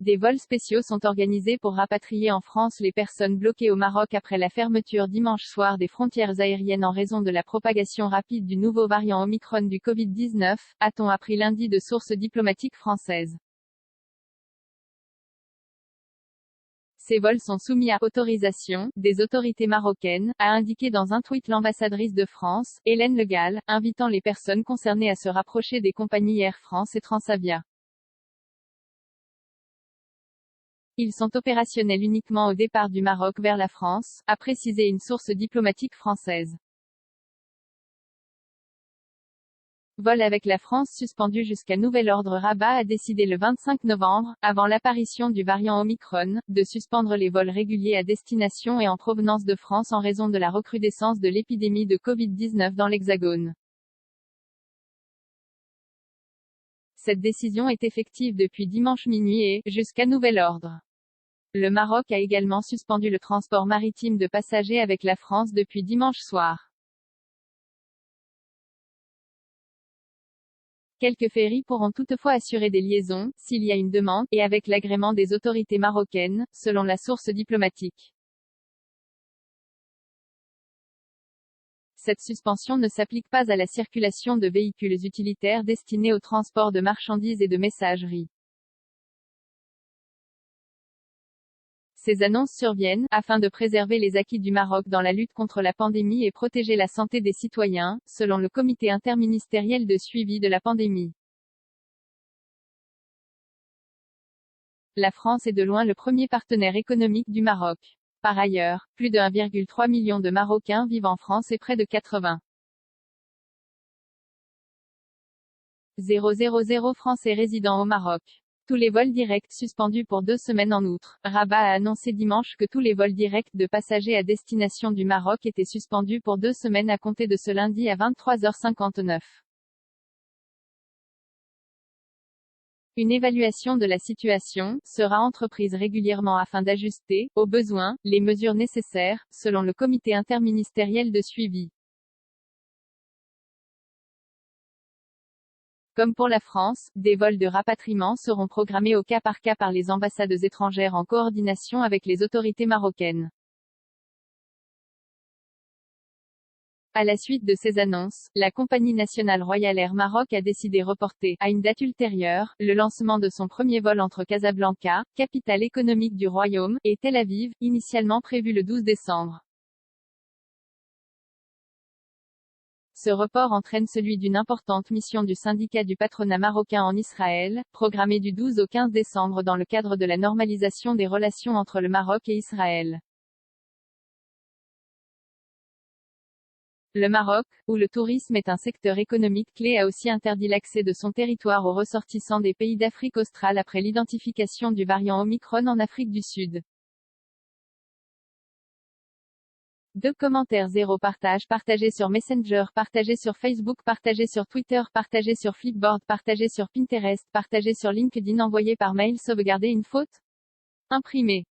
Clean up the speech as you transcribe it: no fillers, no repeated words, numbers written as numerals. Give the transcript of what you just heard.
Des vols spéciaux sont organisés pour rapatrier en France les personnes bloquées au Maroc après la fermeture dimanche soir des frontières aériennes en raison de la propagation rapide du nouveau variant Omicron du Covid-19, a-t-on appris lundi de sources diplomatiques françaises. Ces vols sont soumis à autorisation des autorités marocaines, a indiqué dans un tweet l'ambassadrice de France, Hélène Le Gall, invitant les personnes concernées à se rapprocher des compagnies Air France et Transavia. Ils sont opérationnels uniquement au départ du Maroc vers la France, a précisé une source diplomatique française. Vol avec la France suspendu jusqu'à nouvel ordre. Rabat a décidé le 25 novembre, avant l'apparition du variant Omicron, de suspendre les vols réguliers à destination et en provenance de France en raison de la recrudescence de l'épidémie de Covid-19 dans l'Hexagone. Cette décision est effective depuis dimanche minuit et, jusqu'à nouvel ordre. Le Maroc a également suspendu le transport maritime de passagers avec la France depuis dimanche soir. Quelques ferries pourront toutefois assurer des liaisons, s'il y a une demande, et avec l'agrément des autorités marocaines, selon la source diplomatique. Cette suspension ne s'applique pas à la circulation de véhicules utilitaires destinés au transport de marchandises et de messagerie. Ces annonces surviennent, afin de préserver les acquis du Maroc dans la lutte contre la pandémie et protéger la santé des citoyens, selon le comité interministériel de suivi de la pandémie. La France est de loin le premier partenaire économique du Maroc. Par ailleurs, plus de 1,3 million de Marocains vivent en France et près de 80,000 Français résidant au Maroc. Tous les vols directs suspendus pour 2 semaines en outre. Rabat a annoncé dimanche que tous les vols directs de passagers à destination du Maroc étaient suspendus pour 2 semaines à compter de ce lundi à 23h59. Une évaluation de la situation sera entreprise régulièrement afin d'ajuster, au besoin, les mesures nécessaires, selon le comité interministériel de suivi. Comme pour la France, des vols de rapatriement seront programmés au cas par cas par les ambassades étrangères en coordination avec les autorités marocaines. À la suite de ces annonces, la compagnie nationale Royal Air Maroc a décidé reporter, à une date ultérieure, le lancement de son premier vol entre Casablanca, capitale économique du Royaume, et Tel Aviv, initialement prévu le 12 décembre. Ce report entraîne celui d'une importante mission du syndicat du patronat marocain en Israël, programmée du 12 au 15 décembre dans le cadre de la normalisation des relations entre le Maroc et Israël. Le Maroc, où le tourisme est un secteur économique clé, a aussi interdit l'accès de son territoire aux ressortissants des pays d'Afrique australe après l'identification du variant Omicron en Afrique du Sud. 2 commentaires 0 partage partagé sur Messenger, partagé sur Facebook, partagé sur Twitter, partagé sur Flipboard, partagé sur Pinterest, partagé sur LinkedIn, envoyé par mail. Sauvegarder une faute? Imprimé.